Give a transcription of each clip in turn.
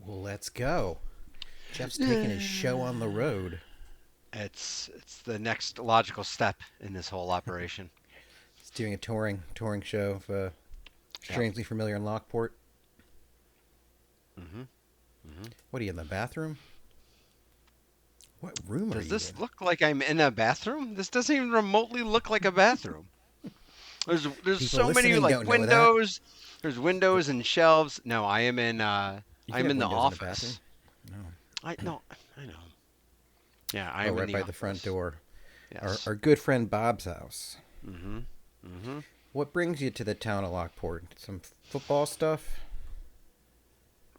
Let's go. Jeff's taking his show on the road. It's the next logical step in this whole operation. He's doing a touring show of Yep. Strangely Familiar in Lockport. hmm hmm What are you in the bathroom? What room are Does you this in? look like I'm in a bathroom? This doesn't even remotely look like a bathroom. There's People so many listening like don't know that. windows. There's windows and shelves. No, I am in You could I'm have in the windows in a bathroom. office. No. I no, I know. Yeah, I Oh, am in right the by the front office. door. Our, Yes. our good friend Bob's house. Mhm. Mhm. What brings you to the town of Lockport? Some football stuff?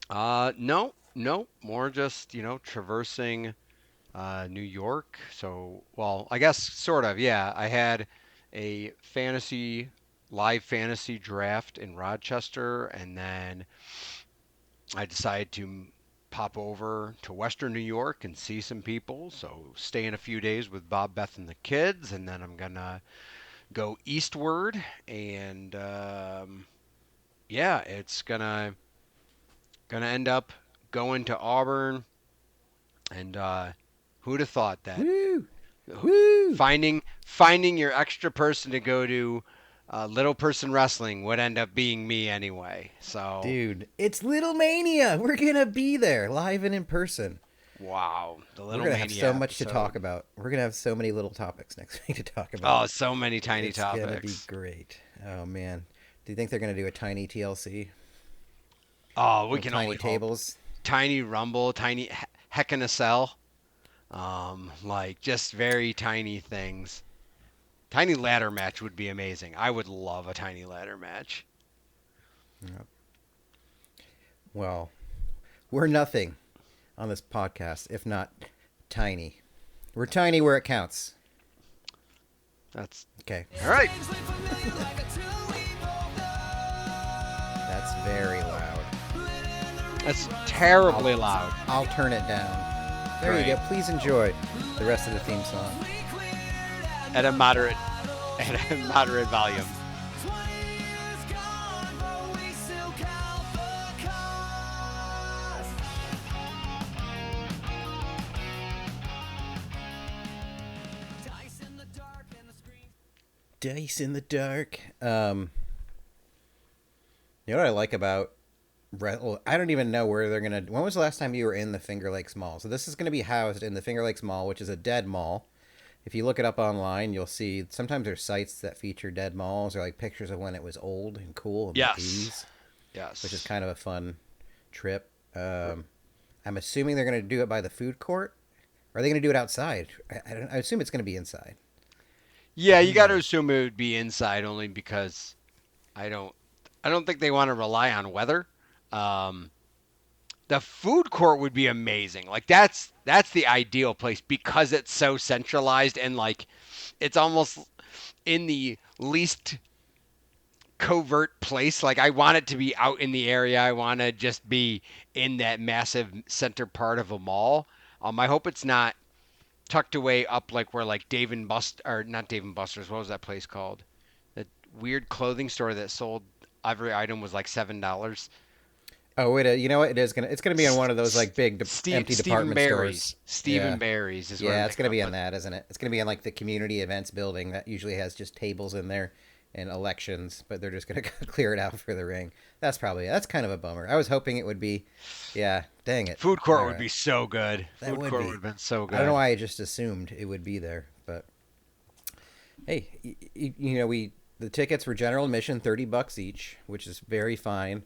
No, no, more just, traversing New York. So, well, I guess sort of. Yeah, I had a live fantasy draft in Rochester, and then I decided to pop over to Western New York and see some people. So, stay in a few days with Bob, Beth, and the kids, and then I'm gonna go eastward, and yeah, it's gonna end up going to Auburn, and who'd have thought that Woo! Woo! finding your extra person to go to little person wrestling would end up being me anyway. So Dude, it's Little Mania. We're gonna be there, live and in person. wow, the We're Little gonna have so Mania much to talk episode. about. We're gonna have so many little topics next week to talk about. Oh, so many tiny It's gonna be topics. great. Oh man, do you think they're gonna do a tiny TLC? Oh, we Little can tiny only hope. tables. Tiny Rumble, tiny Heck in a Cell, like just very tiny things. Tiny ladder match would be amazing. I would love a tiny ladder match. Yep. Well, we're nothing on this podcast if not tiny. We're tiny where it counts. That's Okay, all right. that's very loud. That's I'll terribly loud. I'll turn it down. There you Great. go. Please enjoy the rest of the theme song. At a moderate at a moderate volume. Dice in the dark. You know what I like about well, I don't even know where they're gonna. When was the last time you were in the Finger Lakes Mall? So this is gonna be housed in the Finger Lakes Mall, which is a dead mall. If you look it up online, you'll see sometimes there's sites that feature dead malls or like pictures of when it was old and cool in the Yes. 80s, which is Yes. kind of a fun trip. I'm assuming they're gonna do it by the food court. Or are they gonna do it outside? I assume it's gonna be inside. Yeah, Who you got to knows? assume it would be inside only because I don't I don't think they want to rely on weather. Um, the food court would be amazing. Like that's the ideal place because it's so centralized and like it's almost in the least covert place. Like I want it to be out in the area. I want to just be in that massive center part of a mall. I hope it's not tucked away up like where like Dave and Bust or not Dave and Buster's. What was that place called? That weird clothing store that sold every item was like $7. Oh wait, you know what? It's gonna be in one of those like big empty Stephen department stores. Barry's. Stephen Yeah, Barry's is what I'm yeah, it's thinking gonna of. be in But that, isn't it? It's gonna be in like the community events building that usually has just tables in there and elections, but they're just gonna clear it out for the ring. That's kind of a bummer. I was hoping it would be. Yeah, dang it. food All court would right, be so good. that Food would court would be. have been so I don't know good. why I just assumed it would be there, but hey, we the tickets were general admission, $30 each, which is very fine.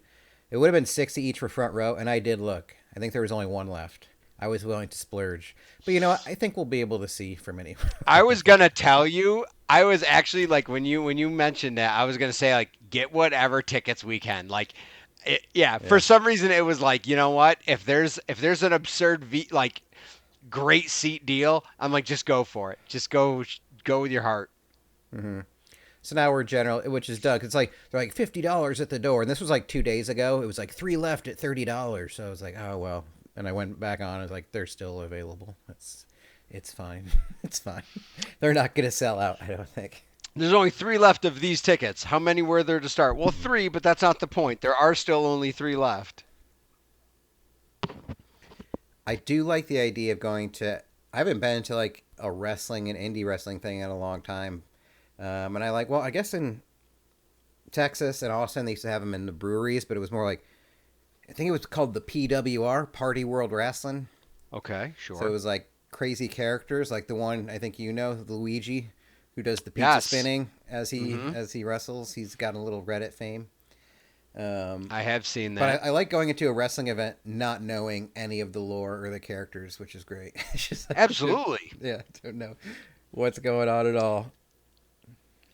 It would have been 60 each for front row, and I did look. I think there was only one left. I was willing to splurge, but you know what? I think we'll be able to see from anyone. I was gonna tell you. I was actually like when you mentioned that, I was gonna say like get whatever tickets we can. Like, yeah. For Yeah. some reason, it was like you know what? If there's an absurd like great seat deal, I'm like just go for it. Just go with your heart. hmm So now we're general, which is Doug. It's like they're like $50 at the door, and this was like 2 days ago. It was like three left at $30. So I was like, oh well. And I went back on. I was like, they're still available. It's fine. It's fine. They're not gonna sell out. I don't think. There's only three left of these tickets. How many were there to start? Well, three, but that's not the point. There are still only three left. I do like the idea of going to. I haven't been to like a wrestling and indie wrestling thing in a long time, and I like. Well, I guess in Texas and Austin they used to have them in the breweries, but it was more like I think it was called the PWR Party World Wrestling. Okay, So it sure. was like crazy characters, like the one I think you know, Luigi, who does the pizza Yes. spinning Mm-hmm. as he wrestles. He's got a little Reddit fame. Um, I have seen but that. I like going into a wrestling event not knowing any of the lore or the characters, which is great. It's just like, Absolutely. yeah, don't know what's going on at all.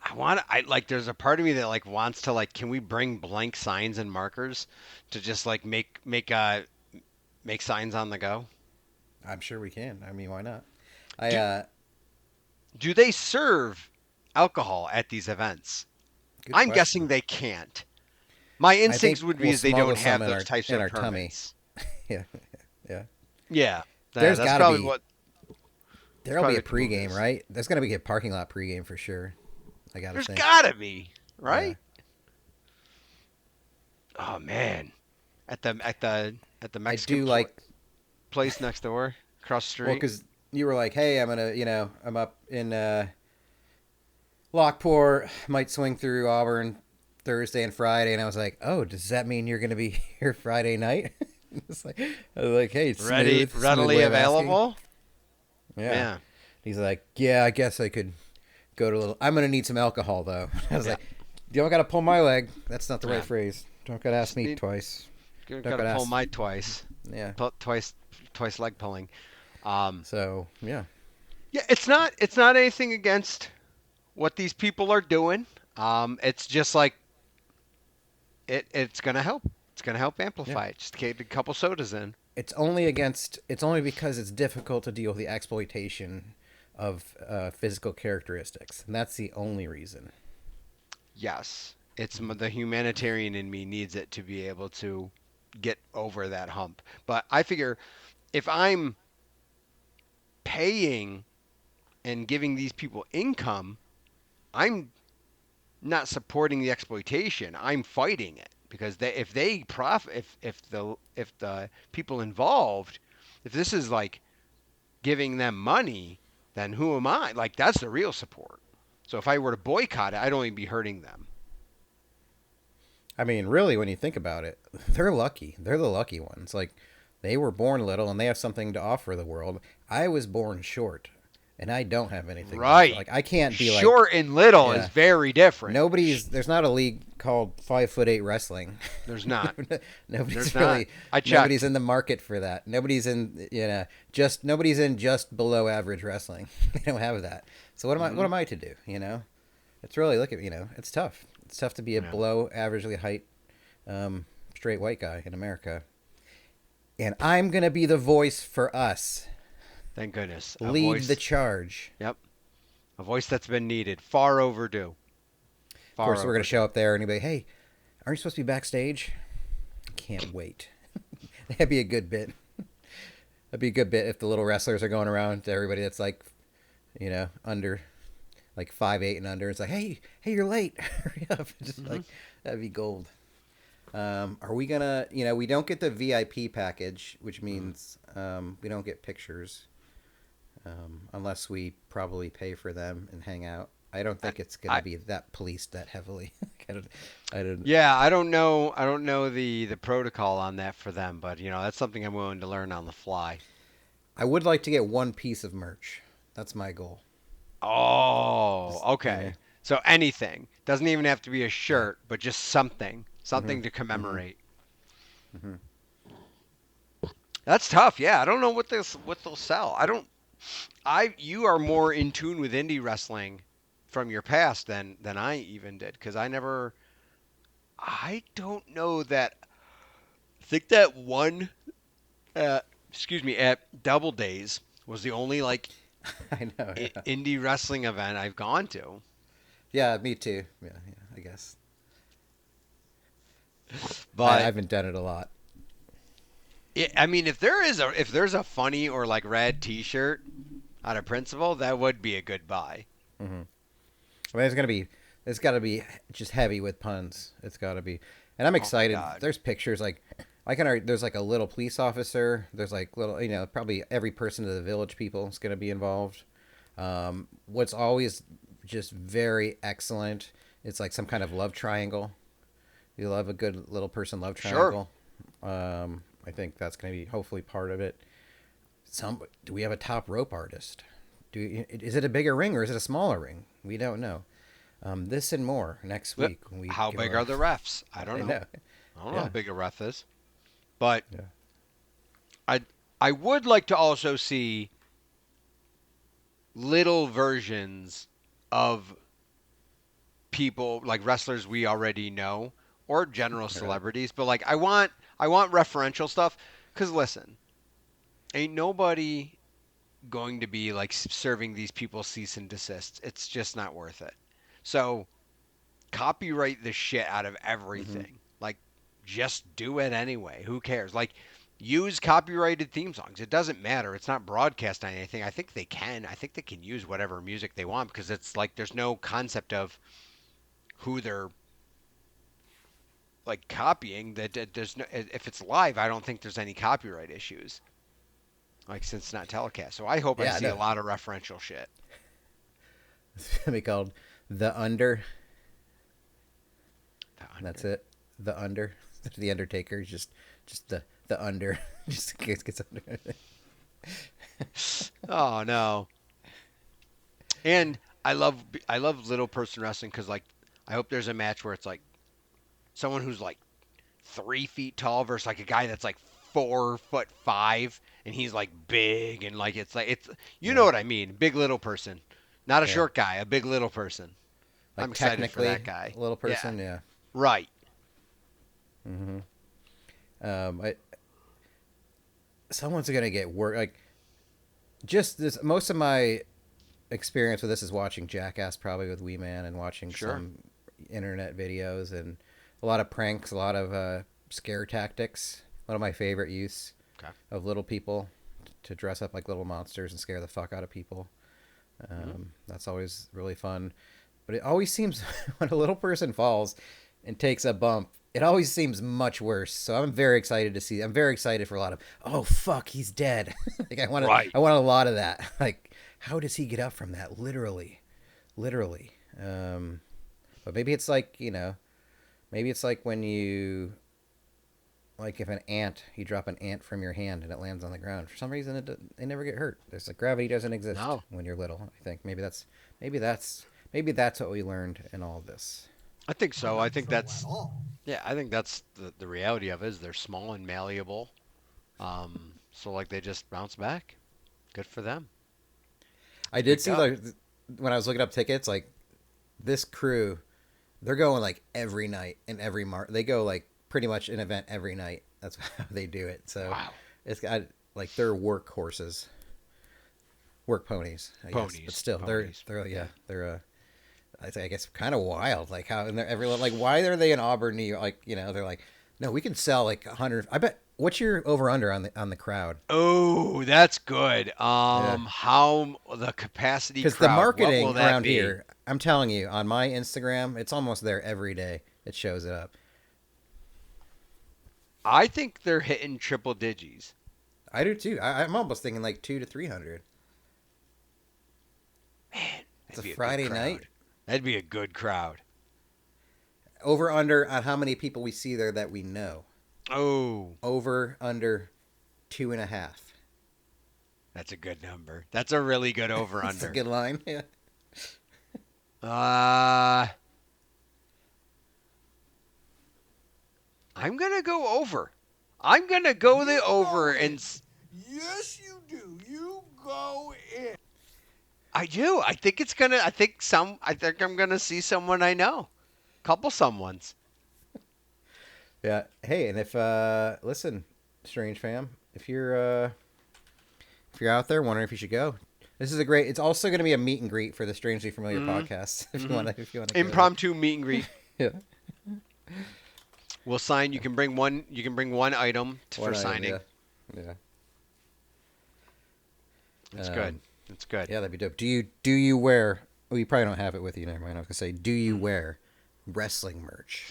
I like there's a part of me that like wants to like can we bring blank signs and markers to just like make signs on the go? I'm sure we can. I mean, why not? I Do do they serve alcohol at these events? Good I'm guessing question. they can't. My I think instincts would be we'll is they smuggle don't some have those types in of our tummy. permits. Yeah, yeah. Yeah. There's That's got to probably be what that's there'll be probably a what the move pregame, is. right? There's gonna be a parking lot pregame for sure. I gotta There's think. gotta be, Yeah, right? Oh man. At the I Mexican do like. place next door, across the Well, street. because you were like, hey, I'm up in Lockport, might swing through Auburn Thursday and Friday, and I was like, oh, does that mean you're gonna be here Friday night? It's like, I was like, hey, smooth Readily way of asking. available. Yeah. Man. He's like, yeah, I guess I could go to a little. I'm gonna need some alcohol though. I was Yeah. like, you don't gotta pull my leg. That's not the right Yeah. phrase. Don't gotta ask Just me need twice. Don't gotta gotta pull ask. my twice. Yeah. Twice leg pulling. Um, So yeah. yeah, it's not anything against what these people are doing. It's just like it's gonna help. It's gonna help Yeah. amplify it. Just get a couple sodas in. It's only because it's difficult to deal with the exploitation of physical characteristics, and that's the only reason. Yes, the humanitarian in me needs it to be able to get over that hump. But I figure if I'm paying and giving these people income, I'm not supporting the exploitation. I'm fighting it because if they profit, if the people involved, if this is like giving them money, then who am I? Like that's the real support. So if I were to boycott it, I'd only be hurting them. I mean, really, when you think about it, they're lucky. They're the lucky ones. Like, they were born little and they have something to offer the world. I was born short and I don't have anything to offer. Right. Like, I can't be like, Short and little is yeah, very different. there's not a league called 5'8" wrestling. There's not. nobody's There's not. really, I nobody's checked. in the market for that. Nobody's in just below average wrestling. They don't have that. So what Hmm. am I to do? It's really, look at, it's tough. It's tough to be a Yeah. below averagely height straight white guy in America. And I'm going to be the voice for us. Thank goodness. A Lead the voice. charge. Yep. A voice that's been needed. Far overdue. Of course, Far we're going to show overdue. up there and be like, hey, aren't you supposed to be backstage? Can't wait. That'd be a good bit. That'd be a good bit if the little wrestlers are going around to everybody that's like, under like 5'8" and under. It's like, hey, you're late. Hurry up. Just Hmm. like, that'd be gold. Are we gonna? We don't get the VIP package, which Hmm. means we don't get pictures unless we probably pay for them and hang out. I don't I, think it's gonna I be that policed that heavily. I don't. yeah, I don't know. I don't know the protocol on that for them, but that's something I'm willing to learn on the fly. I would like to get one piece of merch. That's my goal. Oh, Just, okay. So anything doesn't even have to be a yeah. shirt, but just something, Mhm. something to Mhm. commemorate. Mhm. That's tough. Yeah, I don't know what they'll sell. I don't. You are more in tune with indie wrestling from your past than I even did because I never. I don't know that. I think that one. Excuse me. At Double Days was the only like I know. Yeah. indie wrestling event I've gone to. Yeah. Me too. Yeah. Yeah. I guess I But haven't done it a lot. I mean, if there's a funny or like rad T-shirt out of principle, that would be a good buy. Mhm. I mean, it's got to be just heavy with puns. It's got to be, and I'm Oh my excited. God. There's pictures like There's like a little police officer. There's like little, probably every person of the village people is going to be involved. What's always just very excellent. It's like some kind of love triangle. You love a good little person love Sure. triangle. I think that's going to be hopefully part of it. Do we have a top rope artist? Is it a bigger ring or is it a smaller ring? We don't know. This and more next week when we How give big our. are the refs? I don't I know. know. I don't know how Yeah. big a ref is. But Yeah. I I would like to also see little versions of people like wrestlers we already know or general Yeah. celebrities, but like I want referential stuff cuz listen, ain't nobody going to be like serving these people cease and desist. It's just not worth it. So, copyright the shit out of Hmm. everything. Like just do it anyway. Who cares? Like use copyrighted theme songs. It doesn't matter. It's not broadcast on anything. I think they can. I think they can use whatever music they want because it's like there's no concept of who they're like copying. That there's no if it's live, I don't think there's any copyright issues. Like since it's not telecast. So I hope I Yeah. see a No. lot of referential shit. It's gonna be called the Under. The And that's under. it. The Under. The Undertaker. Just the Under. Just in case it gets under. Oh no. And I love little person wrestling because like I hope there's a match where it's like someone who's like 3 feet tall versus like a guy that's like 4'5" and he's like big and like it's you know Yeah. what I mean, big little person, not a Yeah. short guy, a big little person. I'm Like excited for that technically guy. a little Yeah, person. Yeah. right. Hmm. I, someone's gonna get work. Like just this. Most of my experience with this is watching Jackass, probably with Wee Man, and watching Sure. some internet videos and a lot of pranks, a lot of scare tactics. One of my favorite use Okay. of little people to dress up like little monsters and scare the fuck out of people. Hmm. That's always really fun. But it always seems when a little person falls and takes a bump, it always seems much worse. So I'm very excited to see. I'm very excited for a lot of oh fuck, he's dead. Like Right. I want a lot of that. Like how does he get up from that? Literally, literally. But maybe it's like maybe it's like when you like if an ant you drop an ant from your hand and it lands on the ground for some reason they never get hurt. There's like gravity doesn't exist No, when you're little. I think maybe that's maybe that's what we learned in all of this. I think I so. I don't think know at that's all. yeah. I think that's the reality of it is they're small and malleable. So like they just bounce back. Good for them. I did Picked see up. like when I was looking up tickets, like this crew, they're going like every night and every they go like pretty much an event every night. That's how they do it. So Wow. it's got like they're work horses, work ponies, I guess. But Ponies. still, Ponies. they're Yeah. yeah, they're I guess kind of wild. Like how and they're everyone like why are they in Auburn, New York? Like they're like no, we can sell like 100. I bet. What's your over under on the crowd? Oh, that's good. Yeah, How the capacity because the crowd? What will marketing that around be? here, I'm telling you, on my Instagram, it's almost there every day. It shows it up. I think they're hitting triple digits. I do too. I'm almost thinking like 200 to 300. Man, It's that'd a be a good Friday night. crowd. That'd be a good crowd. Over under on how many people we see there that we know. Oh, Over under 2.5. that's a good number. That's a really good over That's a under. good line. Yeah. Uh, I'm gonna go over. I'm gonna go the You over go and in. Yes, you do. You go in. I do. I think it's gonna. I think I'm gonna see someone I know. Couple someones. Yeah. Hey, and if listen, Strange Fam, if you're out there wondering if you should go, this is a great. It's also going to be a meet and greet for the Strangely Familiar Mm-hmm. podcast. Mm-hmm. If you want to go there. Impromptu meet and greet. Yeah. We'll sign. You can bring one. You can bring one item for One item. signing. Yeah. Yeah. It's good. It's good. Yeah, that'd be dope. Do you wear? Oh, you probably don't have it with you. Never mind. I was gonna say, do you Mm. wear wrestling merch?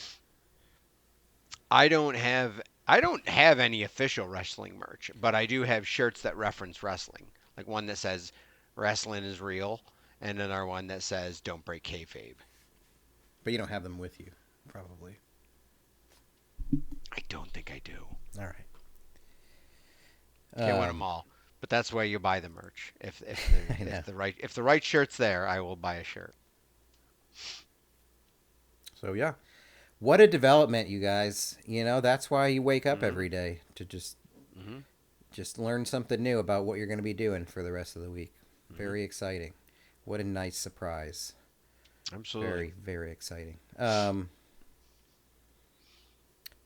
I don't have. I don't have any official wrestling merch, but I do have shirts that reference wrestling. Like one that says "Wrestling is real," and another one that says "Don't break kayfabe." But you don't have them with you, probably. I don't think I do. All right. Can't win them all, but that's where you buy the merch. I know. If the right shirt's there, I will buy a shirt. So yeah, what a development, you guys. That's why you wake up Mhm. every day to Mhm. just learn something new about what you're going to be doing for the rest of the week. Mhm. Very exciting. What a nice surprise. Absolutely. Very, very exciting.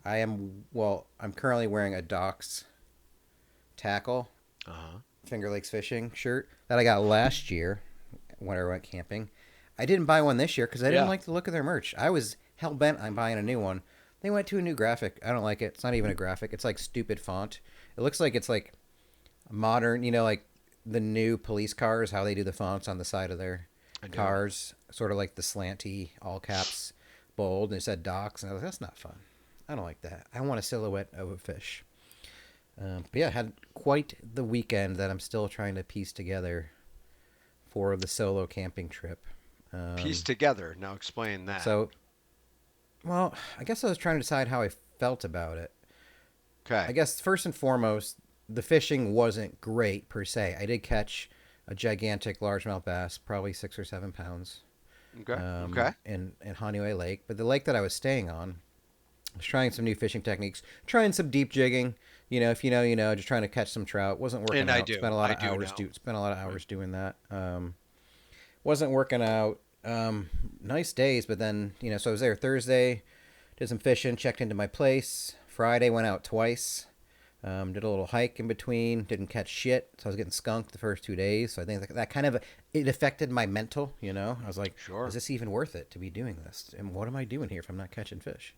I'm currently wearing a Doc's tackle Uh huh. Finger Lakes fishing shirt that I got last year when I went camping. I didn't buy one this year because I didn't Yeah. like the look of their merch. I was hell bent on buying a new one. They went to a new graphic. I don't like it. It's not even a graphic. It's like stupid font. It looks like it's like modern, like the new police cars, how they do the fonts on the side of their I do. cars, sort of like the slanty, all caps, bold, and it said Docs, and I was like, that's not fun. I don't like that. I want a silhouette of a fish. But yeah, I had quite the weekend that I'm still trying to piece together for the solo camping trip. Piece together. Now explain that. So, well, I guess I was trying to decide how I felt about it. Okay. I guess first and foremost, the fishing wasn't great per se. I did catch a gigantic largemouth bass, probably 6 or 7 pounds, Okay. Okay. in Honeyway Lake. But the lake that I was staying on, I was trying some new fishing techniques, trying some deep jigging. If you know, just trying to catch some trout. Wasn't working And out. I do. Spent a lot I of do hours know. spent a lot of hours doing that. Wasn't working out. Nice days, but then so I was there Thursday, did some fishing, checked into my place. Friday went out twice. Did a little hike in between. Didn't catch shit, so I was getting skunked the first 2 days. So I think that kind of it affected my mental. I was like, Sure. is this even worth it to be doing this? And what am I doing here if I'm not catching fish?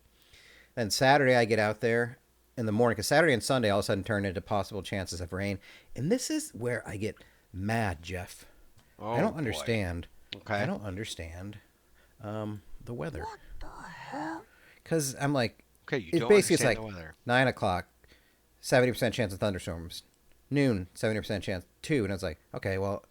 Then Saturday I get out there in the morning because Saturday and Sunday all of a sudden turned into possible chances of rain, and this is where I get mad, Jeff. Oh I don't boy. understand. Okay. I don't understand the weather. What the hell? Because I'm like, Okay. You it's don't basically it's understand like the weather. 9 o'clock, 70% chance of thunderstorms. Noon, 70% chance. 2. And I was like, okay, well,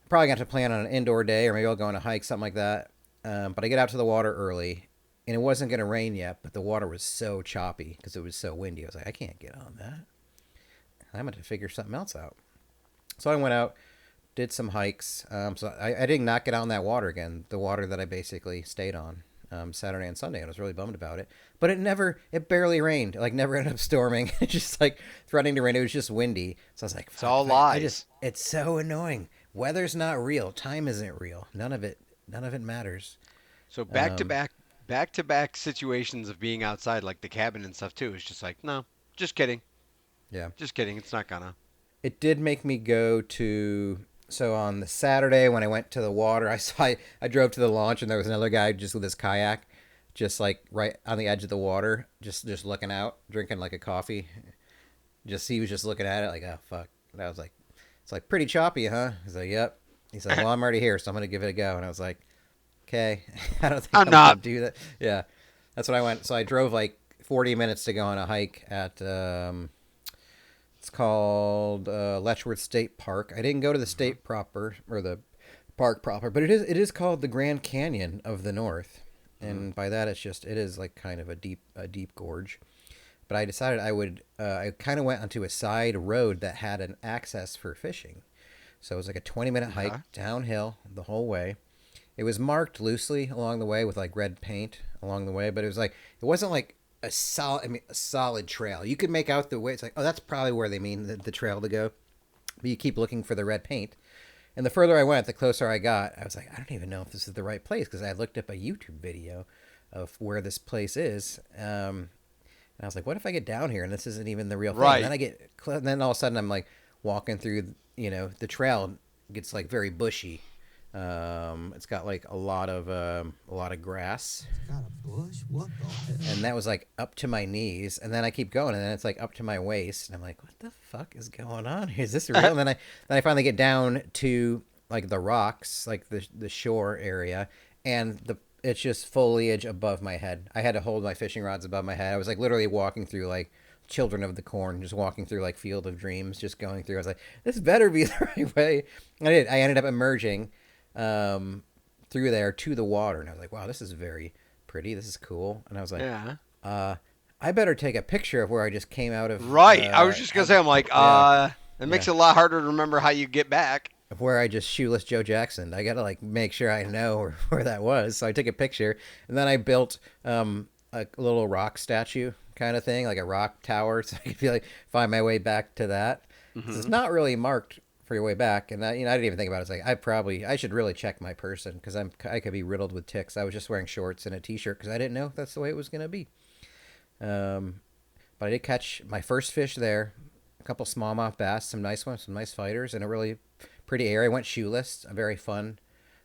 probably going to have to plan on an indoor day, or maybe I'll go on a hike, something like that. But I get out to the water early, and it wasn't going to rain yet, but the water was so choppy because it was so windy. I was like, I can't get on that. I'm going to figure something else out. So I went out, did some hikes. So I did not get out in that water again, the water that I basically stayed on Saturday and Sunday. And I was really bummed about it. But it barely rained. Like, never ended up storming. It's just like threatening to rain. It was just windy. So I was like, It's all lies. it's so annoying. Weather's not real. Time isn't real. None of it matters. So back to back situations of being outside, like the cabin and stuff too. It's just like, no, just kidding, Yeah. just kidding. It's not gonna. It did make me go to. So on the Saturday when I went to the water, I drove to the launch and there was another guy just with his kayak, just like right on the edge of the water, just looking out, drinking like a coffee. He was just looking at it like, oh fuck. And I was like, it's like pretty choppy, huh? He's like, yep. He's like, well, I'm already here, so I'm gonna give it a go. And I was like, okay, I don't think I'm I'm not. gonna do that. Yeah, that's what I went. So I drove like 40 minutes to go on a hike at it's called Letchworth State Park. I didn't go to the state proper or the park proper, but it is called the Grand Canyon of the North, and by that it is like kind of a deep gorge. But I decided I kind of went onto a side road that had an access for fishing, so it was like a 20-minute Okay. hike downhill the whole way. It was marked loosely along the way with like red paint along the way, but it wasn't like a solid trail. You could make out the way. It's like, oh, that's probably where they mean the trail to go. But you keep looking for the red paint. And the further I went, the closer I got. I was like, I don't even know if this is the right place because I looked up a YouTube video of where this place is. And I was like, what if I get down here and this isn't even the real thing? Right. And then all of a sudden I'm like walking through, the trail gets like very bushy. It's got like a lot of grass, Got a bush? What the hell? and that was like up to my knees, and then I keep going, and then it's like up to my waist, and I'm like, what the fuck is going on here? Is this real? And then I finally get down to like the rocks, like the shore area, and it's just foliage above my head. I had to hold my fishing rods above my head. I was like literally walking through like Children of the Corn, just walking through like Field of Dreams, just going through. I was like, this better be the right way. I did. I ended up emerging through there to the water, and I was like, wow, this is very pretty. This is cool. And I was like, Yeah. I better take a picture of where I just came out of. Right. I was just gonna say, I'm like, Yeah. it makes it a lot harder to remember how you get back. Of where I just shoeless Joe Jackson. I gotta like make sure I know where that was. So I took a picture, and then I built a little rock statue kind of thing, like a rock tower, so I could be like find my way back to that. It's not really marked for your way back, and I didn't even think about it. It's like I should really check my person because I could be riddled with ticks. I was just wearing shorts and a t-shirt because I didn't know if that's the way it was gonna be. But I did catch my first fish there, a couple smallmouth bass, some nice ones, some nice fighters, in a really pretty area. I went shoeless, a very fun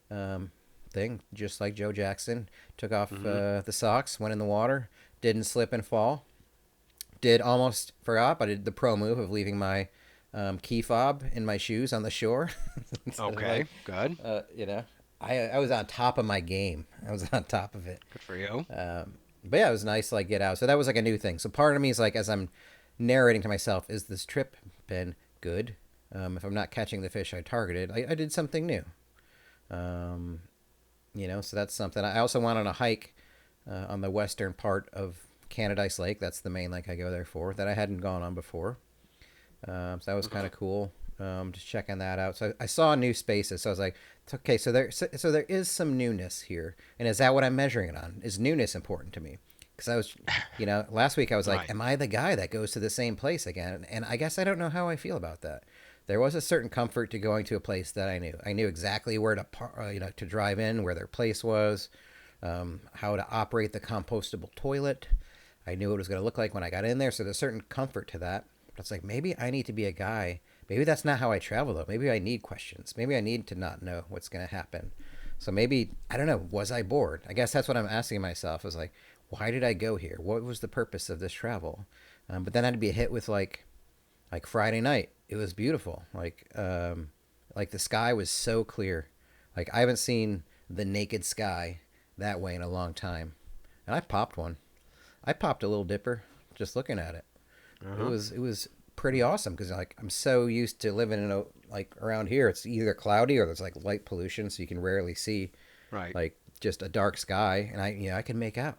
thing, just like Joe Jackson. Took off the socks, went in the water, didn't slip and fall. Did almost forgot, but I did the pro move of leaving my key fob in my shoes on the shore. Okay. Good. I was on top of my game. I was on top of it. Good for you. But yeah, it was nice to like get out. So that was like a new thing. So part of me is like, as I'm narrating to myself, is this trip been good? If I'm not catching the fish I targeted, I did something new. So that's something. I also went on a hike on the western part of Canadice Lake. That's the main lake I go there for, that I hadn't gone on before. So that was kind of cool. Just checking that out. So I saw new spaces. So I was like, okay, so there is some newness here. And is that what I'm measuring it on? Is newness important to me? Because I was, last week I was like, Right. am I the guy that goes to the same place again? And I guess I don't know how I feel about that. There was a certain comfort to going to a place that I knew. I knew exactly where to drive in, where their place was, how to operate the compostable toilet. I knew what it was going to look like when I got in there. So there's a certain comfort to that. But it's like, maybe I need to be a guy. Maybe that's not how I travel, though. Maybe I need questions. Maybe I need to not know what's going to happen. So maybe, I don't know, was I bored? I guess that's what I'm asking myself. I was like, why did I go here? What was the purpose of this travel? But then I'd be hit with like Friday night. It was beautiful. Like the sky was so clear. Like I haven't seen the naked sky that way in a long time. And I popped one. I popped a little dipper just looking at it. It was pretty awesome because like I'm so used to living in around here. It's either cloudy or there's like light pollution, so you can rarely see like just a dark sky. And I can make out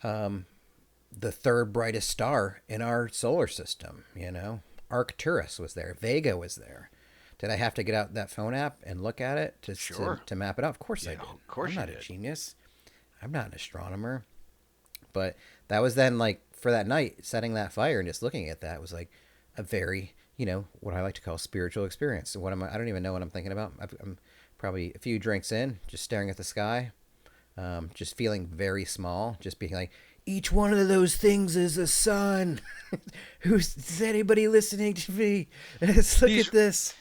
the third brightest star in our solar system. Arcturus was there. Vega was there. Did I have to get out that phone app and look at it to map it out? Of course I did. Of course I'm you not did. a genius. I'm not an astronomer. But that was then like for that night, setting that fire and just looking at that was like a very, what I like to call spiritual experience. So I don't even know what I'm thinking about. I'm probably a few drinks in, just staring at the sky, just feeling very small, just being like, each one of those things is a sun. Is anybody listening to me? Let's look at this.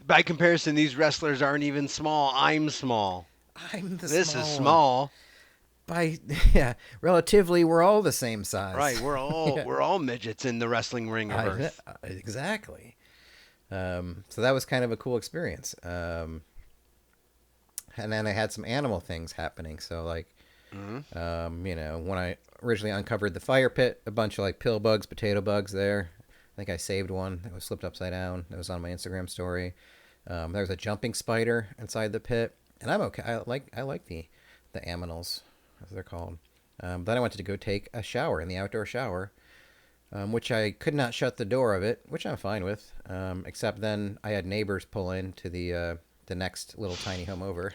By comparison, these wrestlers aren't even small. I'm small. This is one. small. Relatively, we're all the same size. Right, we're all midgets in the wrestling ring of Earth. Exactly. So that was kind of a cool experience. And then I had some animal things happening. So like, when I originally uncovered the fire pit, a bunch of like pill bugs, potato bugs there. I think I saved one that was flipped upside down. That was on my Instagram story. There was a jumping spider inside the pit, and I'm okay. I like the aminals, as they're called. Then I wanted to go take a shower in the outdoor shower, which I could not shut the door of it, which I'm fine with. Except then I had neighbors pull in to the next little tiny home over.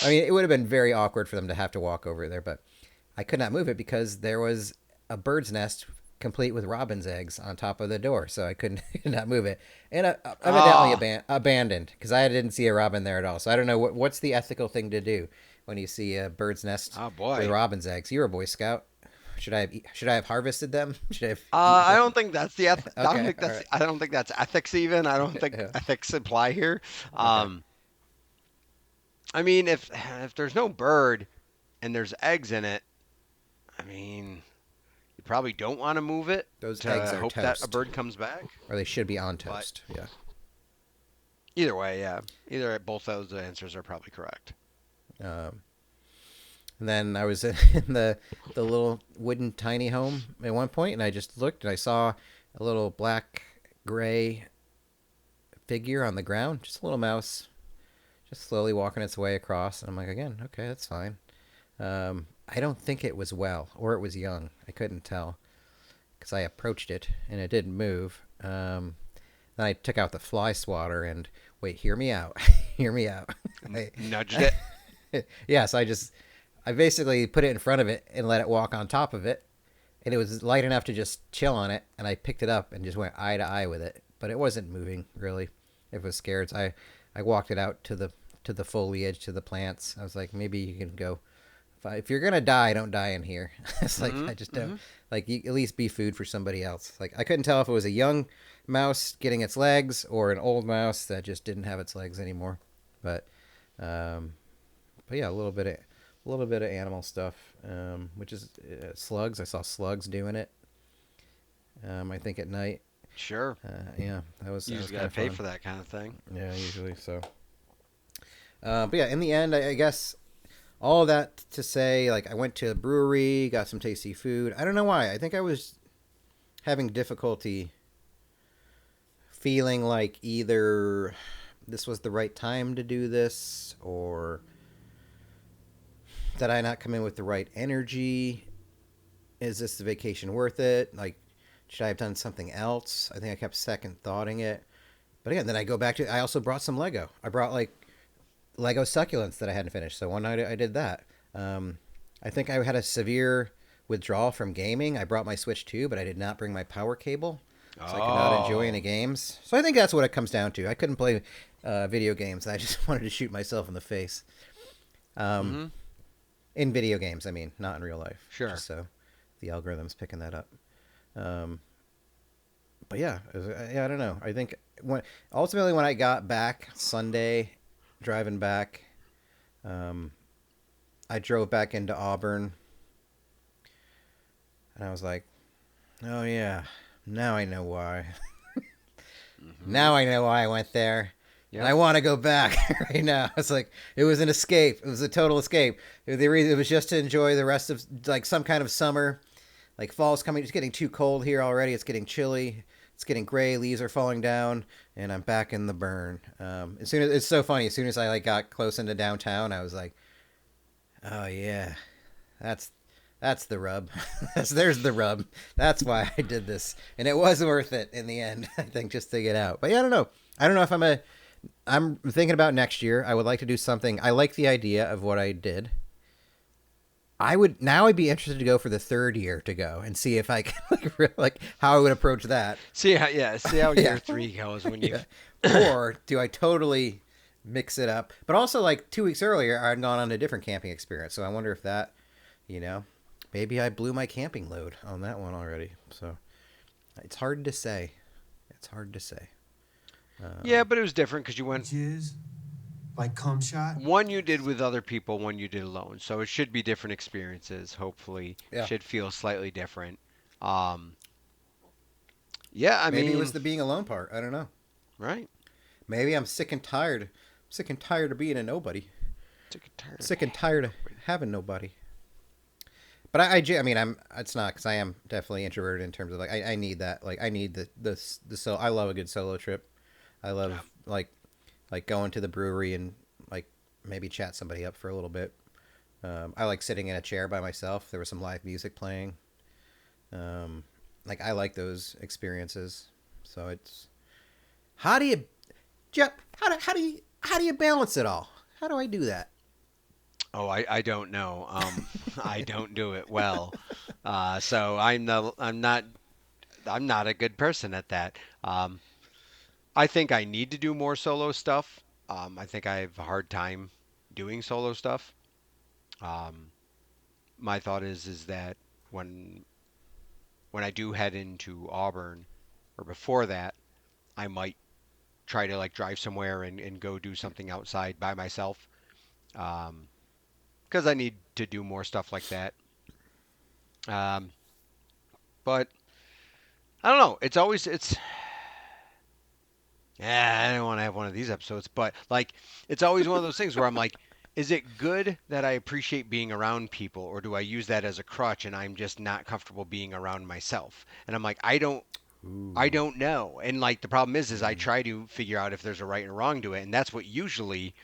I mean, it would have been very awkward for them to have to walk over there, but I could not move it because there was a bird's nest complete with robin's eggs on top of the door, so I could not move it. And evidently abandoned because I didn't see a robin there at all. So I don't know what's the ethical thing to do when you see a bird's nest with robin's eggs. You're a Boy Scout. Should I have harvested them? Should I have? I don't think that's the Okay, I don't think that's ethics even. I don't think ethics apply here. Okay. I mean, if there's no bird and there's eggs in it, I mean, you probably don't want to move it. Those eggs are hope toast. that a bird comes back. Or they should be on toast. Yeah. Either way, yeah. Both those answers are probably correct. And then I was in the little wooden tiny home at one point, and I just looked and I saw a little black gray figure on the ground, just a little mouse, just slowly walking its way across. And I'm like, again, okay, that's fine. I don't think it was well, or it was young. I couldn't tell because I approached it and it didn't move. Then I took out the fly swatter and wait, hear me out, hear me out. Nudged it. Yeah, so I basically put it in front of it and let it walk on top of it, and it was light enough to just chill on it. And I picked it up and just went eye to eye with it, but it wasn't moving really. It was scared. So I walked it out to the foliage, to the plants. I was like, maybe you can go. If you're gonna die, don't die in here. It's like I just don't like you, at least be food for somebody else. Like I couldn't tell if it was a young mouse getting its legs or an old mouse that just didn't have its legs anymore. But but yeah, a little bit of animal stuff, which is slugs. I saw slugs doing it. I think at night. Sure. Yeah, You that was just kind gotta of pay fun. for that kind of thing. Yeah, usually so. But yeah, in the end, I guess all of that to say, like I went to a brewery, got some tasty food. I don't know why. I think I was having difficulty feeling like either this was the right time to do this or did I not come in with the right energy? Is this the vacation worth it? Like, should I have done something else? I think I kept second thoughting it. But again, then I go back to. I also brought some Lego. I brought like Lego succulents that I hadn't finished. So one night I did that. I think I had a severe withdrawal from gaming. I brought my Switch 2, but I did not bring my power cable, so I could not enjoy any Oh. games. So I think that's what it comes down to. I couldn't play video games. I just wanted to shoot myself in the face. Um, Mm-hmm. in video games, I mean, not in real life. Sure. Just so the algorithm's picking that up. Um, but yeah, yeah, I don't know. I think ultimately when I got back Sunday, driving back, um, I drove back into Auburn, and I was like, "Oh yeah, now I know why. Mm-hmm. Now I know why I went there." And I Yep. want to go back right now. It's like it was an escape. It was a total escape. It was just to enjoy the rest of like some kind of summer. Like fall's coming. It's getting too cold here already. It's getting chilly. It's getting gray. Leaves are falling down, and I'm back in the burn. As soon as it's so funny. As soon as I like got close into downtown, I was like, "Oh yeah, that's that's the rub. There's the rub. That's why I did this, and it was worth it in the end. I think just to get out. But yeah, I don't know. I don't know if I'm thinking about next year. I would like to do something. I like the idea of what I did. I'd be interested to go for the third year to go and see if I can like how I would approach that. See how Yeah. year 3 goes when you. Yeah. Or do I totally mix it up? But also like 2 weeks earlier I'd gone on a different camping experience. So I wonder if that, you know, maybe I blew my camping load on that one already. So it's hard to say. It's hard to say. Yeah, but it was different because you went. Which is like cum shot. One you did with other people, one you did alone. So it should be different experiences. Hopefully, Yeah. should feel slightly different. Um, yeah, I Maybe it mean, was the being alone part. I don't know. right? Maybe I'm sick and tired. Sick and tired of being a nobody. Sick and tired. Sick and tired of having nobody. But I mean, it's not because I am definitely introverted in terms of like, I need that. Like, I need the solo. I love a good solo trip. I love like going to the brewery and like maybe chat somebody up for a little bit. I like sitting in a chair by myself. There was some live music playing. Like I like those experiences. So it's how do you, Jeff? How do you balance it all? How do I do that? Oh, I don't know. I don't do it well. So I'm not a good person at that. I think I need to do more solo stuff. I think I have a hard time doing solo stuff. Um, my thought is that when when I do head into Auburn or before that, I might try to like drive somewhere and go do something outside by myself. Um, because I need to do more stuff like that. Um, but I don't know. It's yeah, I don't want to have one of these episodes, but like it's always one of those things where I'm like, Is it good that I appreciate being around people, or do I use that as a crutch and I'm just not comfortable being around myself? And I'm like, I Ooh. don't know. And like the problem is I try to figure out if there's a right and wrong to it, and that's what usually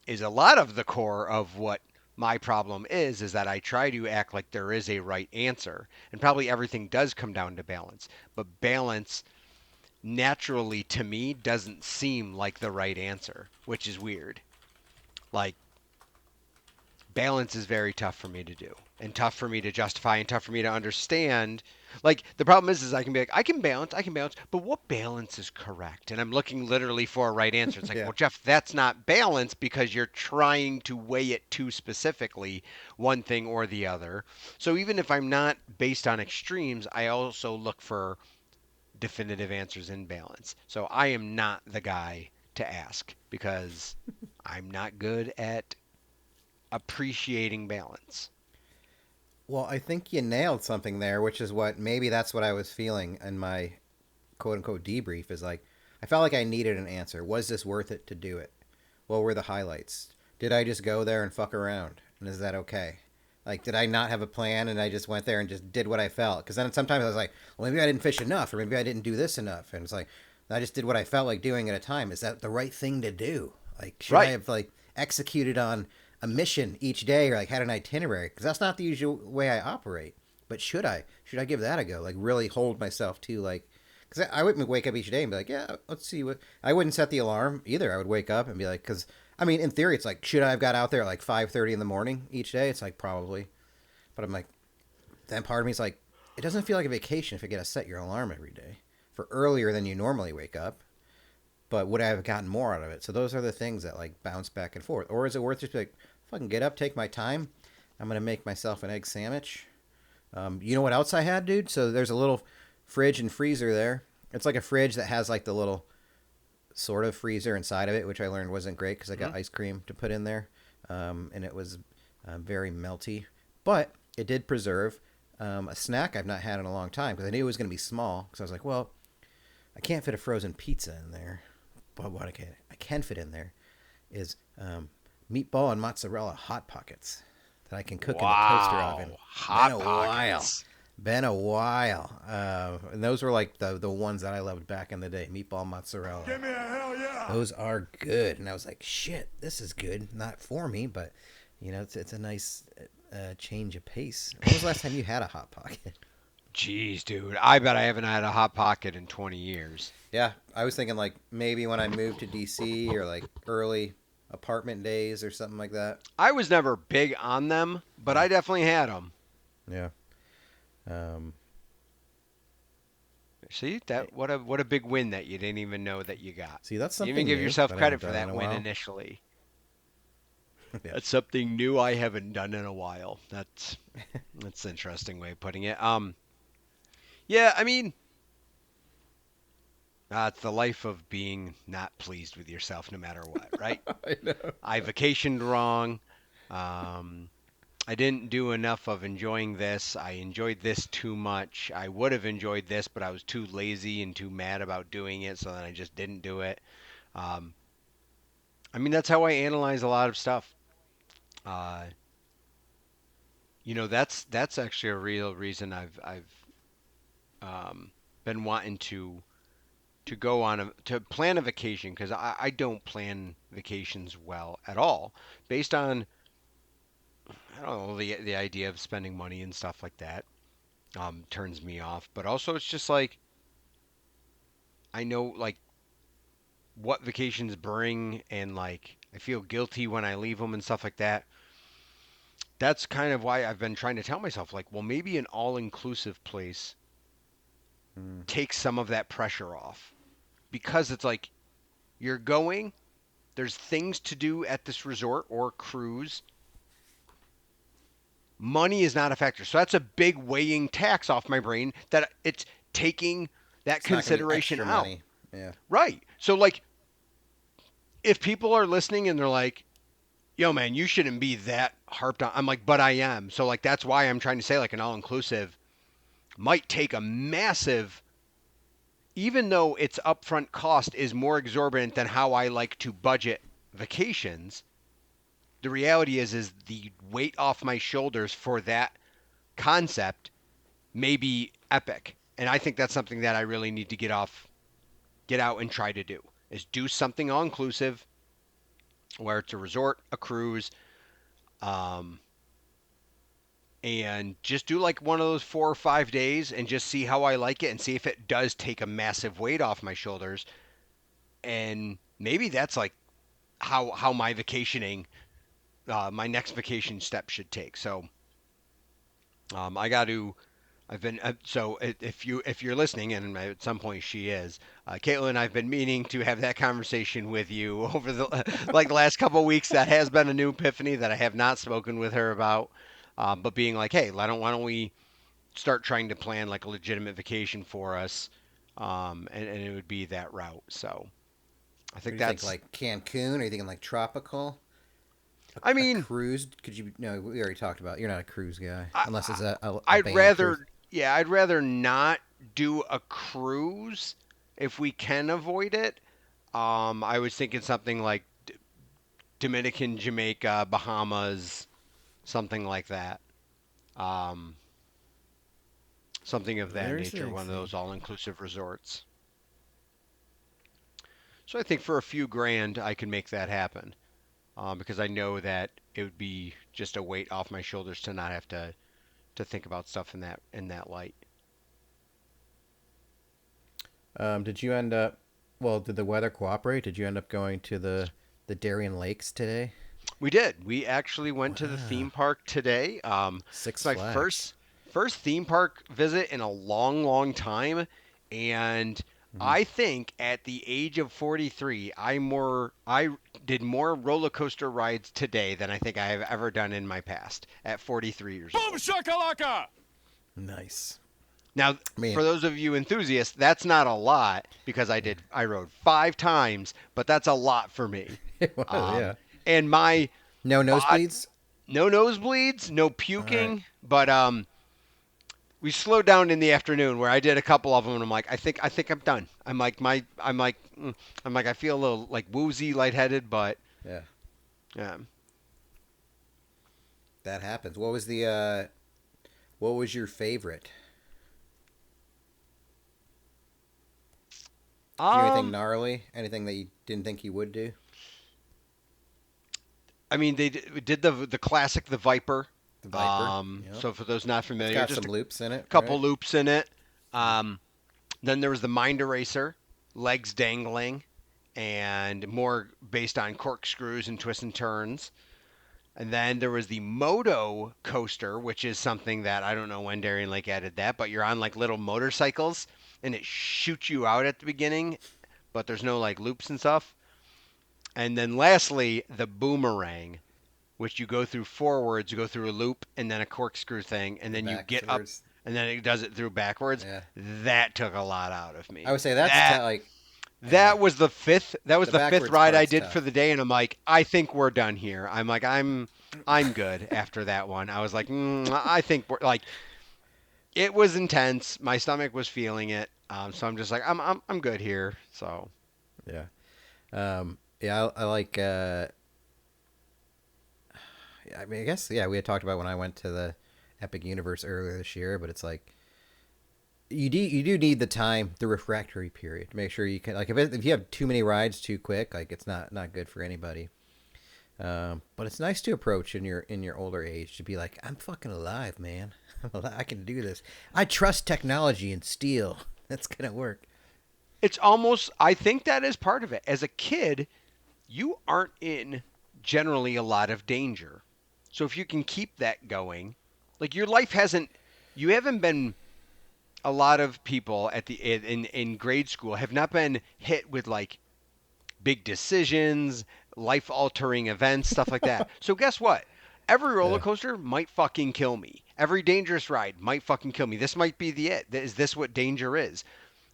is a lot of the core of what my problem is that I try to act like there is a right answer. And probably everything does come down to balance. But balance naturally to me doesn't seem like the right answer, which is weird. Like balance is very tough for me to do and tough for me to justify and tough for me to understand. Like the problem is I can be like, I can balance, but what balance is correct? And I'm looking literally for a right answer. It's like, Yeah. well, Jeff, that's not balance because you're trying to weigh it too specifically, one thing or the other. So even if I'm not based on extremes, I also look for definitive answers in balance. So I am not the guy to ask because I'm not good at appreciating balance. Well, I think you nailed something there, which is what maybe that's what I was feeling in my quote unquote debrief is like, I felt like I needed an answer. Was this worth it to do it? What were the highlights? Did I just go there and fuck around? And is that okay? Like, did I not have a plan and I just went there and just did what I felt? Because then sometimes I was like, well, maybe I didn't fish enough, or maybe I didn't do this enough. And it's like, I just did what I felt like doing at a time. Is that the right thing to do? Like, should I Right. have like executed on a mission each day or like had an itinerary? Because that's not the usual way I operate. But should I? Should I give that a go? Like, really hold myself to like, because I wouldn't wake up each day and be like, yeah, let's see what. I wouldn't set the alarm either. I would wake up and be like, because I mean, in theory, it's like, should I have got out there at like 5:30 in the morning each day? It's like probably, but I'm like, then part of me is like, it doesn't feel like a vacation if you got to set your alarm every day for earlier than you normally wake up. But would I have gotten more out of it? So those are the things that like bounce back and forth. Or is it worth just be like, fucking get up, take my time. I'm gonna make myself an egg sandwich. You know what else I had, dude? So there's a little fridge and freezer there. It's like a fridge that has like the little sort of freezer inside of it, which I learned wasn't great because I Mm-hmm. got ice cream to put in there, and it was very melty. But it did preserve a snack I've not had in a long time because I knew it was going to be small. Because I was like, well, I can't fit a frozen pizza in there, but what I can fit in there is meatball and mozzarella hot pockets that I can cook in the toaster oven. Wow. Been Hot a while. pockets. Been a while. And those were like the ones that I loved back in the day. Meatball mozzarella. Give me a hell yeah. Those are good. And I was like, shit, this is good. Not for me, but, you know, it's a nice change of pace. When was the last time you had a Hot Pocket? Jeez, dude. I bet I haven't had a hot pocket in 20 years. Yeah, I was thinking like maybe when I moved to DC or like early apartment days or something like that. I was never big on them, but I definitely had them. Yeah. Um, See, that what a big win that you didn't even know that you got. see, that's You something even give new yourself that I credit haven't for done in that a win while. initially. Yeah. That's something new I haven't done in a while. That's an interesting way of putting it. Yeah, I mean, it's the life of being not pleased with yourself no matter what, right? I know. I vacationed wrong. Um, I didn't do enough of enjoying this. I enjoyed this too much. I would have enjoyed this, but I was too lazy and too mad about doing it, so then I just didn't do it. Um, I mean, that's how I analyze a lot of stuff. Uh, that's actually a real reason I've um, been wanting to go on to plan a vacation because I don't plan vacations well at all based on I don't know the idea of spending money and stuff like that turns me off. But also it's just like I know like what vacations bring and like I feel guilty when I leave them and stuff like that. That's kind of why I've been trying to tell myself like, well, maybe an all-inclusive place Mm. takes some of that pressure off because it's like you're going, there's things to do at this resort or cruise. Money is not a factor. So that's a big weighing tax off my brain that it's taking that It's not going to be consideration extra out. money. Yeah. Right. So like if people are listening and they're like, yo man, you shouldn't be that harped on. I'm like, but I am. So like that's why I'm trying to say like an all inclusive might take a massive even though its upfront cost is more exorbitant than how I like to budget vacations, the reality is the weight off my shoulders for that concept may be epic. And I think that's something that I really need to get out and try to do is do something all inclusive, where it's a resort, a cruise, um, and just do like one of those 4 or 5 days and just see how I like it and see if it does take a massive weight off my shoulders. And maybe that's like how my vacationing, my next vacation step should take. So I got to. I've been so if you're listening, and at some point she is, Caitlin. I've been meaning to have that conversation with you over the like the last couple of weeks. That has been a new epiphany that I have not spoken with her about. But being like, hey, why don't we start trying to plan like a legitimate vacation for us, and it would be that route. So I What do think you think, that's. like Cancun? Are you thinking like tropical? I A mean, cruise? Could you? No, we already talked about. You're not a cruise guy, I, unless it's a I'd band cruise. rather, yeah, I'd rather not do a cruise if we can avoid it. I was thinking something like Dominican, Jamaica, Bahamas, something like that. Um, something of that Very nature, one of sexy. those all-inclusive resorts. So I think for a few grand, I could make that happen. Because I know that it would be just a weight off my shoulders to not have to think about stuff in that light. Did you end up? Well, did the weather cooperate? Did you end up going to the Darien Lakes today? We did. We actually went to the Wow. theme park today. It's Six my Flags. first theme park visit in a long time, and Hmm. I think at the age of 43, I did more roller coaster rides today than I think I have ever done in my past at 43 years Boom old. shakalaka! Nice. Now, I mean, for those of you enthusiasts, that's not a lot because I rode 5 times, but that's a lot for me. it was, Um, yeah. and my No body, nosebleeds. no nosebleeds, no All right. puking, but we slowed down in the afternoon where I did a couple of them, and I'm like, I think I'm done. I'm like I feel a little like woozy, lightheaded, but Yeah, yeah. that happens. What was your favorite? Did you do anything Um, gnarly? Anything that you didn't think you would do? I mean, we did the classic, the Viper. The Viper. Yep. So for those not That's familiar, got just some a loops in it, couple right? loops in it. Um, then there was the Mind Eraser, legs dangling, and more based on corkscrews and twists and turns. And then there was the Moto coaster, which is something that I don't know when Darien Lake added that, but you're on like little motorcycles and it shoots you out at the beginning, but there's no like loops and stuff. And then lastly, the Boomerang, which you go through forwards, you go through a loop and then a corkscrew thing, and The then you get up backwards. and then it does it through backwards. Yeah. That took a lot out of I me. would say that's That like, yeah. that was the fifth. That was The the fifth backwards ride I part's did for tough. the day, and I'm like, I think we're done here. I'm good after that one. I was like, I think we're like, it was intense. My stomach was feeling it. So I'm just like, I'm good here. So Yeah. Yeah. I like. I mean, I guess yeah. We had talked about when I went to the Epic Universe earlier this year, but it's like you do need the time, the refractory period, to make sure you can like if you have too many rides too quick, like it's not good for anybody. But it's nice to approach in your older age to be like, I'm fucking alive, man. I can do this. I trust technology and steel. That's gonna work. it's almost. I think that is part of it. As a kid, you aren't in generally a lot of danger. So if you can keep that going, like your life hasn't. You haven't been a lot of people at the in grade school have not been hit with like big decisions, life altering events, stuff like that. So guess what? Every roller Yeah. coaster might fucking kill me. Every dangerous ride might fucking kill me. This might be the it. Is this what danger is?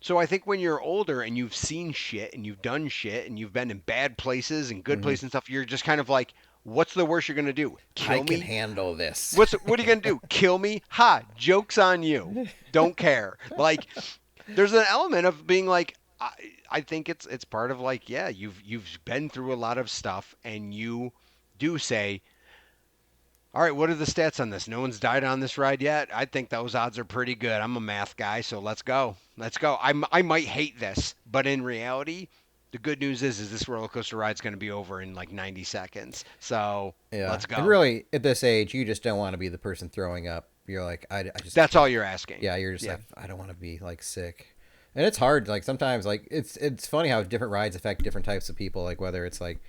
So I think when you're older and you've seen shit and you've done shit and you've been in bad places and good Hmm. places and stuff, you're just kind of like, what's the worst you're gonna do? I Kill can me? handle this. What are you gonna do? Kill me? Ha! Joke's on you. Don't care. Like there's an element of being like I think it's part of like yeah you've been through a lot of stuff and you do say, all right, what are the stats on this? No one's died on this ride yet. I think those odds are pretty good. I'm a math guy, so let's go. Let's go. I might hate this, but in reality, the good news is this roller coaster ride's going to be over in like 90 seconds. So Yeah, let's and go. really, at this age, you just don't want to be the person throwing up. You're like, I just That's all can't. you're asking. Yeah, you're just Yeah. like, I don't want to be like sick, and it's hard. Like sometimes, like it's funny how different rides affect different types of people. Like whether it's like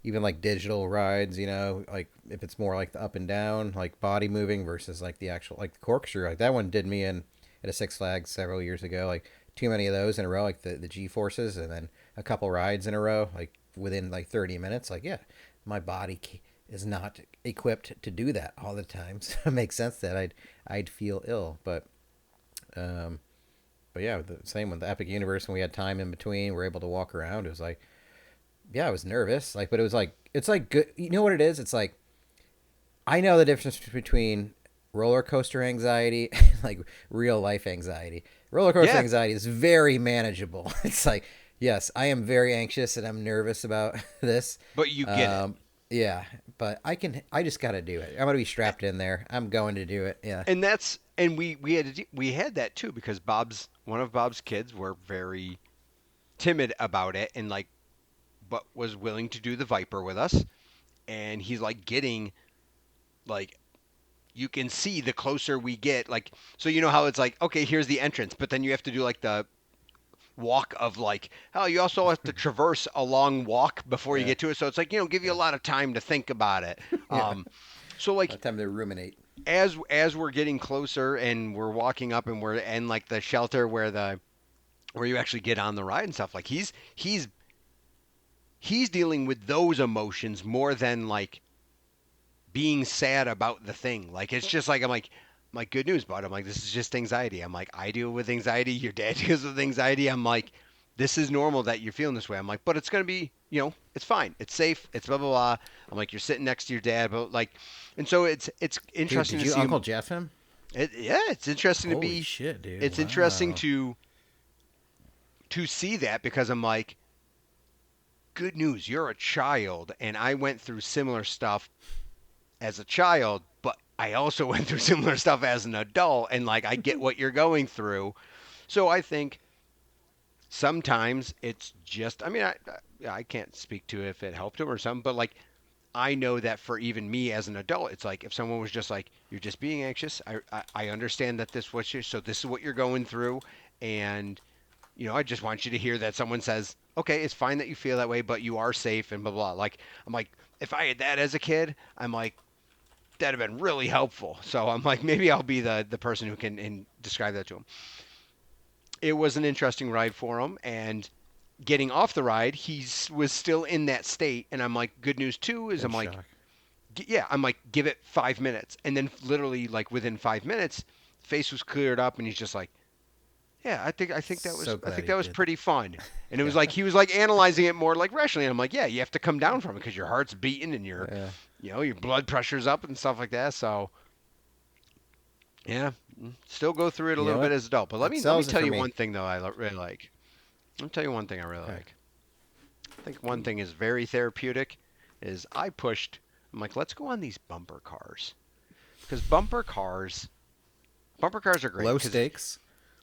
even like digital rides, like if it's more like the up and down, like body moving versus like the actual like the corkscrew. Like that one did me in at a Six Flags several years ago. Like too many of those in a row, like the G forces, and then a couple rides in a row, like within like 30 minutes. Like yeah, my body is not equipped to do that all the time. So it makes sense that I'd feel ill, um, but yeah, the same with the Epic Universe when we had time in between, we're able to walk around. It was like, yeah, I was nervous, like, but it was like it's like good. You know what it is? It's like I know the difference between roller coaster anxiety and like real life anxiety. Roller coaster Yeah, anxiety is very manageable. It's like yes, I am very anxious and I'm nervous about this. but you get it. Um, yeah, but I just got to do it. I'm gonna be strapped in there. I'm going to do it. Yeah. And that's and we had that too because one of Bob's kids were very timid about it and like but was willing to do the Viper with us and he's like getting like you can see the closer we get like so you know how it's like okay here's the entrance but then you have to do like the walk of like hell you also have to traverse a long walk before you Yeah. get to it so it's like give you a Yeah. lot of time to think about it Yeah. so By like the time to ruminate. as we're getting closer and we're walking up and we're in like the shelter where you actually get on the ride and stuff like he's dealing with those emotions more than like being sad about the thing. Like it's just like I'm like good news, bud. I'm like this is just anxiety. I'm like I deal with anxiety. Your dad deals with anxiety. I'm like this is normal that you're feeling this way. I'm like but it's gonna be it's fine. It's safe. It's blah blah blah. I'm like you're sitting next to your dad, but like and so it's Dude, interesting did to you see him. Uncle Jeff him? Yeah, it's interesting to Holy be. shit, dude. It's interesting Wow. to see that because I'm like good news. You're a child, and I went through similar stuff as a child, but I also went through similar stuff as an adult, and like I get what you're going through. So I think sometimes it's just, I mean, I can't speak to if it helped him or something, but like I know that for even me as an adult, it's like if someone was just like, you're just being anxious. I understand that this was you, so this is what you're going through, and I just want you to hear that someone says, okay, it's fine that you feel that way, but you are safe and blah blah. Like I'm like, if I had that as a kid, I'm like that'd have been really helpful. So I'm like, maybe I'll be the person who can and describe that to him. It was an interesting ride for him, and getting off the ride, was still in that state. And I'm like, good news too is In I'm like, shock. yeah, I'm like, give it 5 minutes, and then literally like within 5 minutes, face was cleared up, and he's just like, yeah, So I glad think he that was did. pretty fun. And it was Yeah. like he was like analyzing it more like rationally. And I'm like, yeah, you have to come down from it because your heart's beating and Yeah. your blood pressure's up and stuff like that. So yeah, still go through it a You know little bit what? as an adult. But That let me sells it tell for you me. one thing though really like. Let me tell you one thing I really Okay. like. I think one thing is very therapeutic. Is I pushed. I'm like, let's go on these bumper cars because bumper cars are great Low because stakes,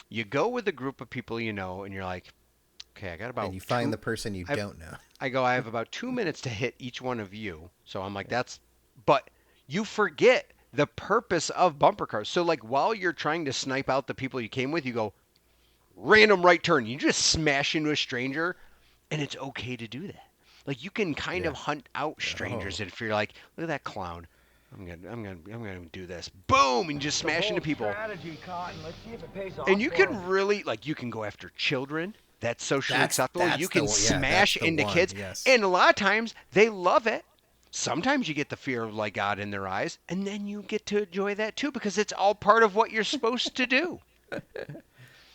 you go with a group of people you know and you're like, okay, I got and about you find two. the person you I don't know. I have about 2 minutes to hit each one of you. So I'm like, but you forget the purpose of bumper cars. So like while you're trying to snipe out the people you came with, you go random right turn. You just smash into a stranger, and it's okay to do that. Like you can kind Yeah. of hunt out strangers, Oh. and if you're like, look at that clown. I'm gonna do this. Boom, and just It's a smash into bold people. strategy, Cotton. Let's see if it pays off And you for us. can really like you can go after children. That's socially acceptable. You That's the can yeah. That's smash the into one. kids, Yes. and a lot of times they love it. Sometimes you get the fear of like God in their eyes, and then you get to enjoy that too because it's all part of what you're supposed to do.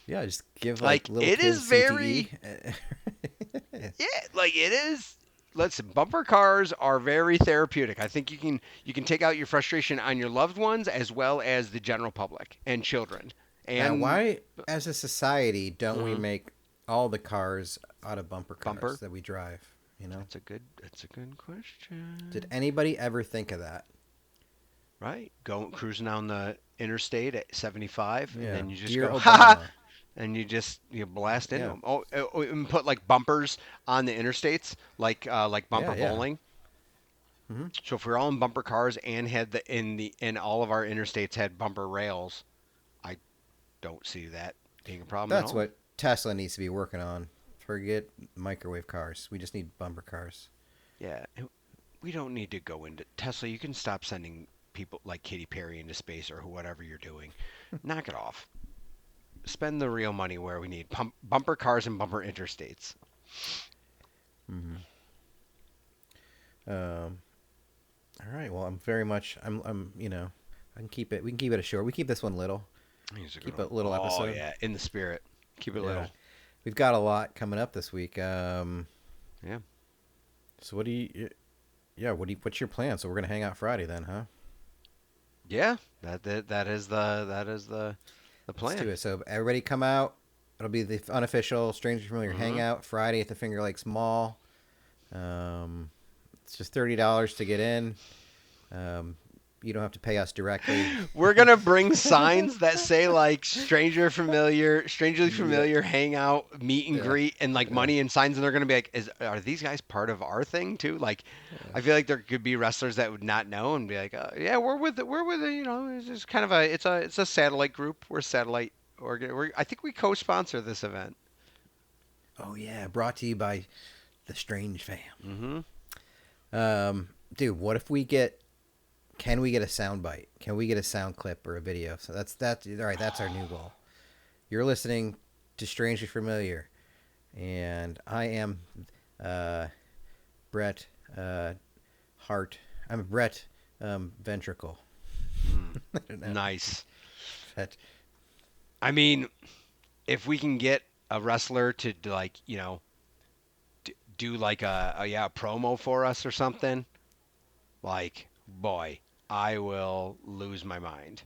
Yeah. Just give like Like little it is kids CTE. very yeah, like it is. Listen, bumper cars are very therapeutic. I think you can take out your frustration on your loved ones as well as the general public and children. Now, And why, as a society, don't we mhm, make all the cars out of bumper cars bumper. that we drive? You know, That's a good question. did anybody ever think of that? Right? Going cruising down the interstate at 75, and Yeah, then you just dear go, ha ha, Obama. and you blast into Yeah, them. And put like bumpers on the interstates, like bumper yeah, yeah. bowling. Hmm. So if we're all in bumper cars and had in all of our interstates had bumper rails, I don't see that being a problem at That's all. what Tesla needs to be working on. Forget microwave cars. We just need bumper cars. Yeah, we don't need to go into Tesla. You can stop sending people like Katy Perry into space or whatever you're doing. Knock it off. Spend the real money where we need bumper cars and bumper interstates. Hmm. Um. All right. Well, I'm very much. I'm. You know, I can keep it. We can keep it a short. We keep this one little. Here's a good Keep one. it a little Oh episode. yeah, in the spirit. Keep it Yeah. little. We've got a lot coming up this week. Yeah. So what do you? Yeah. What's your plan? So we're gonna hang out Friday then, huh? Yeah. That is the Let's do plan. it. So everybody come out. It'll be the unofficial Stranger Familiar Hmm. Hangout Friday at the Finger Lakes Mall. It's just $30 to get in. You don't have to pay us directly. We're gonna bring signs that say like strangely Yeah, familiar, hangout, meet and yeah, greet, and like yeah, money and signs, and they're gonna be like, are these guys part of our thing too? Like, yeah. I feel like there could be wrestlers that would not know and be like, yeah, we're with it, it's just kind of it's a satellite group. We're satellite I think we co-sponsor this event. Oh yeah, brought to you by the Strange Fam. Mm-hmm. Dude, what if we get? Can we get a sound bite? Can we get a sound clip or a video? So that's all right. That's our new goal. You're listening to Strangely Familiar, and I am Brett Hart. I'm Brett Ventricle. I don't know. Nice. But I mean, if we can get a wrestler to like, do like a promo for us or something, like, boy, I will lose my mind.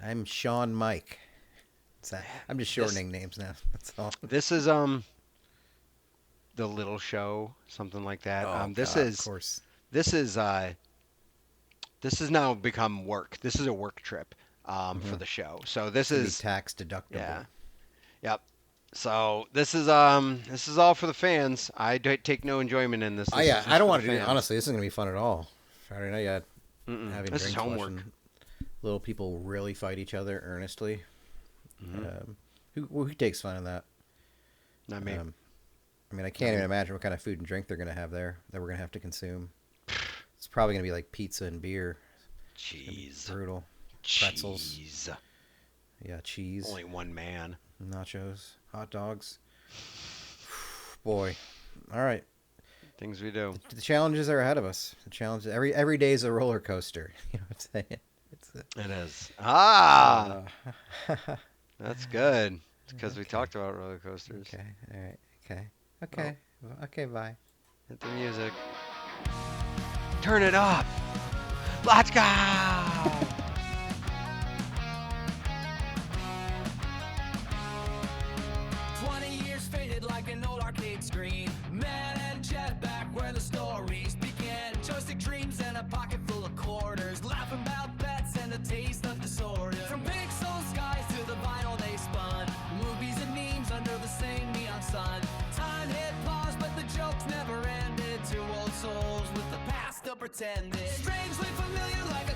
I'm Sean Mike. I'm just This shortening names now. That's all. this is the little show, something like that. Oh This God, of is course. this is this has now become work. This is a work trip Hmm. for the show. So It's this gonna be is tax deductible. yeah. Yep. So this is all for the fans. I take no enjoyment in this. Oh This is yeah, just I don't for want the to do. fans. Honestly, this isn't gonna be fun at all. Friday night, yeah, Mm-mm. having This is drinks, homework. watching little people really fight each other earnestly. Hmm. Who takes fun in that? Not me. I mean, I can't even imagine what kind of food and drink they're gonna have there that we're gonna have to consume. It's probably gonna be like pizza and beer. Cheese. Brutal. Pretzels. Cheese. Yeah, cheese, Only one man. nachos, hot dogs. Boy, all right. Things we do. The challenges are ahead of us. The challenges every day is a roller coaster. You know what I'm saying? It's It is. Ah, uh, that's good. It's because we okay. talked about roller coasters. Okay. All right. Okay. Okay. Bye. Hit the music. Turn it up. Let's go. 20 years faded like an old arcade screen. Man and Jet back where the stories began. Joystick dreams and a pocket full of quarters. Laughing about bets and a taste of disorder. From pixel skies to the vinyl they spun. Movies and memes under the same neon sun. Time hit pause, but the jokes never ended. Two old souls with the past still pretending. Strangely familiar like